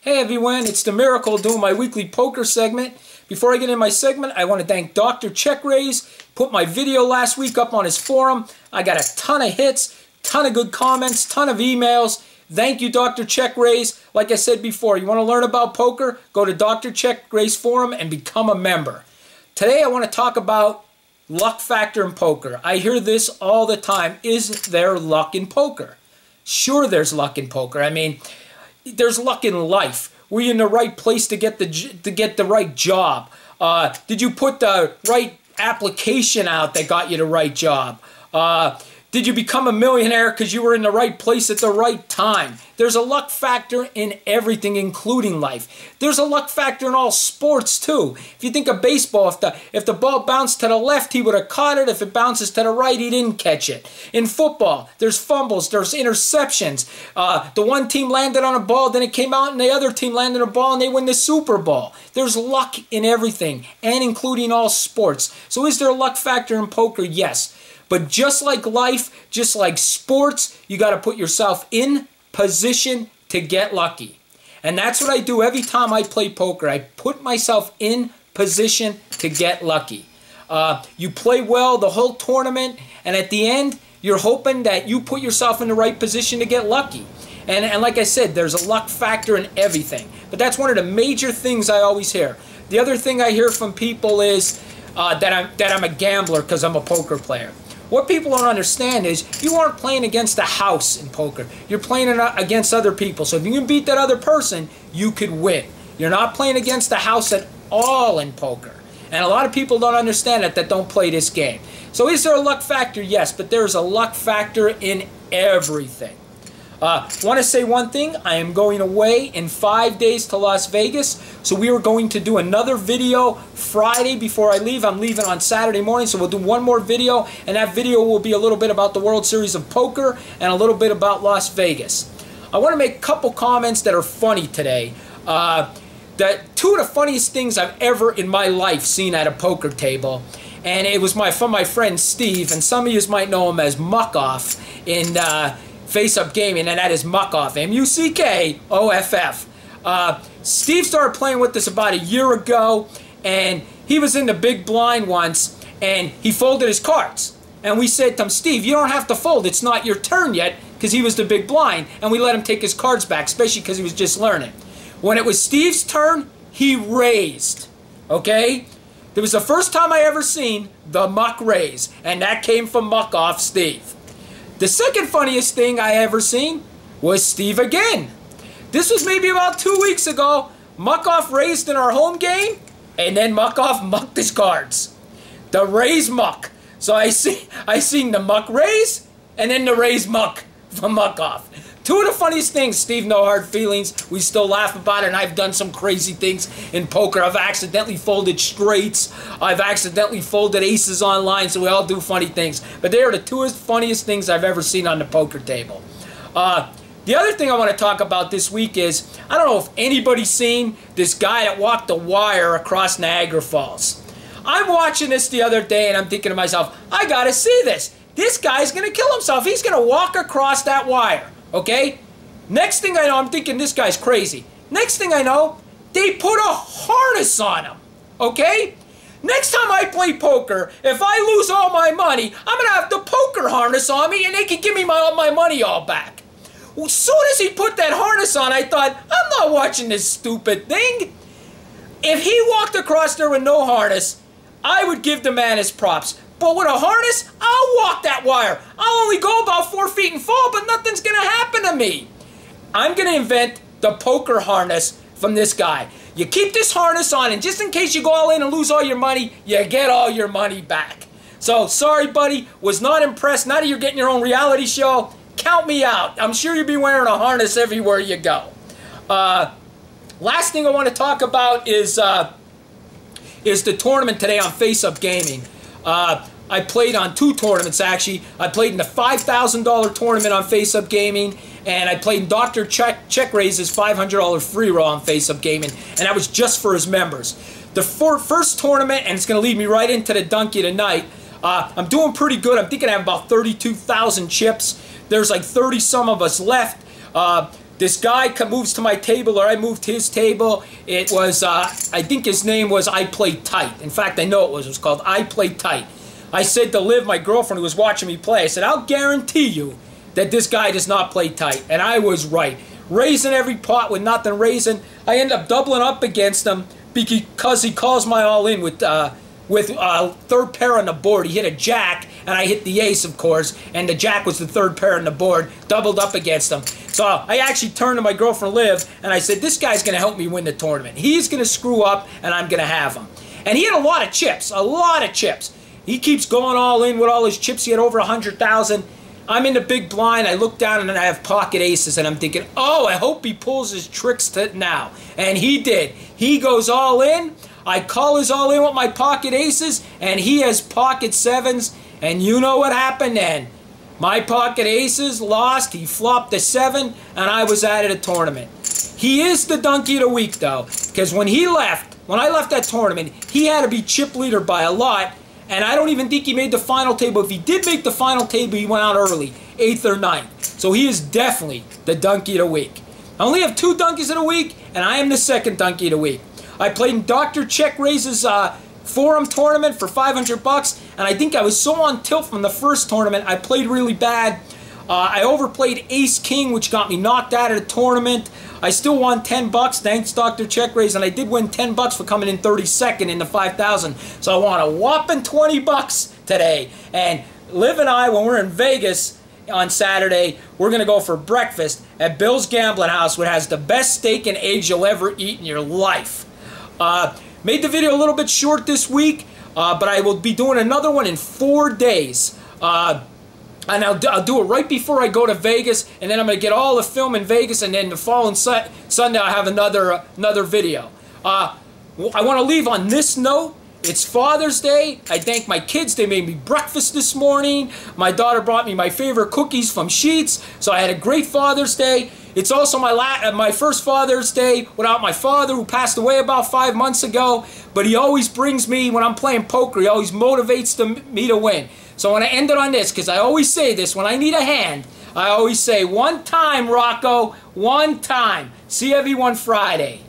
Hey everyone, it's TheMiracle doing my weekly poker segment. Before I get in my segment, I want to thank Dr. Check Raise. Put my video last week up on his forum. I got a ton of hits, ton of good comments, ton of emails. Thank you, Dr. Check Raise. Like I said before, you want to learn about poker? Go to Dr. Check Raise forum and become a member. Today I want to talk about luck factor in poker. I hear this all the time. Is there luck in poker? Sure, there's luck in poker. I mean, there's luck in life. Were you in the right place to get the right job? Did you put the right application out that got you the right job? Did you become a millionaire because you were in the right place at the right time? There's a luck factor in everything, including life. There's a luck factor in all sports too. If you think of baseball, if the ball bounced to the left, he would have caught it. If it bounces to the right, he didn't catch it. In football, there's fumbles, there's interceptions. The one team landed on a ball, then it came out, and the other team landed on a ball, and they win the Super Bowl. There's luck in everything, and including all sports. So is there a luck factor in poker? Yes. But just like life, just like sports, you got to put yourself in position to get lucky. And that's what I do every time I play poker. I put myself in position to get lucky. You play well the whole tournament, and at the end, you're hoping that you put yourself in the right position to get lucky. And like I said, there's a luck factor in everything. But that's one of the major things I always hear. The other thing I hear from people is that I'm a gambler because I'm a poker player. What people don't understand is you aren't playing against the house in poker. You're playing against other people. So if you can beat that other person, you could win. You're not playing against the house at all in poker. And a lot of people don't understand that don't play this game. So is there a luck factor? Yes, but there's a luck factor in everything. Want to say one thing. I am going away in 5 days to Las Vegas. So we are going to do another video Friday before I leave. I'm leaving on Saturday morning, so we'll do one more video. And that video will be a little bit about the World Series of Poker and a little bit about Las Vegas. I want to make a couple comments that are funny today. Two of the funniest things I've ever in my life seen at a poker table. And it was from my friend Steve. And some of you might know him as Muckoff in Face Up Gaming, and that is Muckoff, M-U-C-K-O-F-F. Steve started playing with us about a year ago, and he was in the big blind once, and he folded his cards. And we said to him, Steve, you don't have to fold. It's not your turn yet, because he was the big blind, and we let him take his cards back, especially because he was just learning. When it was Steve's turn, he raised, okay? It was the first time I ever seen the muck raise, and that came from Muckoff Steve. The second funniest thing I ever seen was Steve again. This was maybe about 2 weeks ago. Muckoff raised in our home game, and then Muckoff mucked his cards. The raise muck. So I seen the muck raise, and then the raise muck from Muckoff. Two of the funniest things, Steve, no hard feelings. We still laugh about it, and I've done some crazy things in poker. I've accidentally folded straights. I've accidentally folded aces online, so we all do funny things. But they are the two funniest things I've ever seen on the poker table. The other thing I want to talk about this week is, I don't know if anybody's seen this guy that walked the wire across Niagara Falls. I'm watching this the other day, and I'm thinking to myself, I got to see this. This guy's going to kill himself. He's going to walk across that wire. Okay? Next thing I know, I'm thinking this guy's crazy. Next thing I know, they put a harness on him. Okay? Next time I play poker, if I lose all my money, I'm going to have the poker harness on me and they can give me my money all back. Well, as soon as he put that harness on, I thought, I'm not watching this stupid thing. If he walked across there with no harness, I would give the man his props. But with a harness, I'll walk that wire. I'll only go about 4 feet and fall, but nothing's going to happen to me. I'm going to invent the poker harness from this guy. You keep this harness on, and just in case you go all in and lose all your money, you get all your money back. So, sorry, buddy. Was not impressed. Now that you're getting your own reality show, count me out. I'm sure you'll be wearing a harness everywhere you go. Last thing I want to talk about is the tournament today on Face Up Gaming. I played on 2 tournaments, actually. I played in the $5,000 tournament on Face Up Gaming, and I played in Dr. Check Raise's $500 free roll on Face Up Gaming, and that was just for his members. The first tournament, and it's going to lead me right into the donkey tonight, I'm doing pretty good. I'm thinking I have about 32,000 chips. There's like 30 some of us left. this guy moves to my table, or I moved to his table. It was, I think his name was I Play Tight. In fact, I know it was. It was called I Play Tight. I said to Liv, my girlfriend who was watching me play, I said, I'll guarantee you that this guy does not play tight. And I was right. Raising every pot with nothing raising. I end up doubling up against him because he calls my all-in with third pair on the board. He hit a jack, and I hit the ace, of course, and the jack was the third pair on the board, doubled up against him. So I actually turned to my girlfriend Liv, and I said, this guy's going to help me win the tournament. He's going to screw up, and I'm going to have him. And he had a lot of chips, a lot of chips. He keeps going all in with all his chips. He had over 100,000. I'm in the big blind. I look down, and I have pocket aces, and I'm thinking, oh, I hope he pulls his tricks now. And he did. He goes all in. I call his all in with my pocket aces, and he has pocket sevens. And you know what happened then? My pocket aces lost. He flopped a 7, and I was out of the tournament. He is the donkey of the week, though, because when I left that tournament, he had to be chip leader by a lot, and I don't even think he made the final table. If he did make the final table, he went out early, 8th or 9th. So he is definitely the donkey of the week. I only have 2 donkeys of the week, and I am the second donkey of the week. I played in Dr. Check Ray's forum tournament for $500, and I think I was so on tilt from the first tournament, I played really bad. I overplayed Ace-King, which got me knocked out of the tournament. I still won $10, thanks Dr. Check Rays, and I did win $10 for coming in 32nd in the 5,000. So I won a whopping $20 today. And Liv and I, when we're in Vegas on Saturday, we're going to go for breakfast at Bill's Gambling House, which has the best steak and eggs you'll ever eat in your life. Made the video a little bit short this week, but I will be doing another one in 4 days. And I'll do it right before I go to Vegas, and then I'm going to get all the film in Vegas, and then the following Sunday I'll have another video. I want to leave on this note. It's Father's Day. I thank my kids. They made me breakfast this morning. My daughter brought me my favorite cookies from Sheetz, so I had a great Father's Day. It's also my first Father's Day without my father, who passed away about 5 months ago, but he always brings me, when I'm playing poker, he always motivates me to win. So I want to end it on this, because I always say this, when I need a hand, I always say, one time, Rocco, one time. See everyone Friday.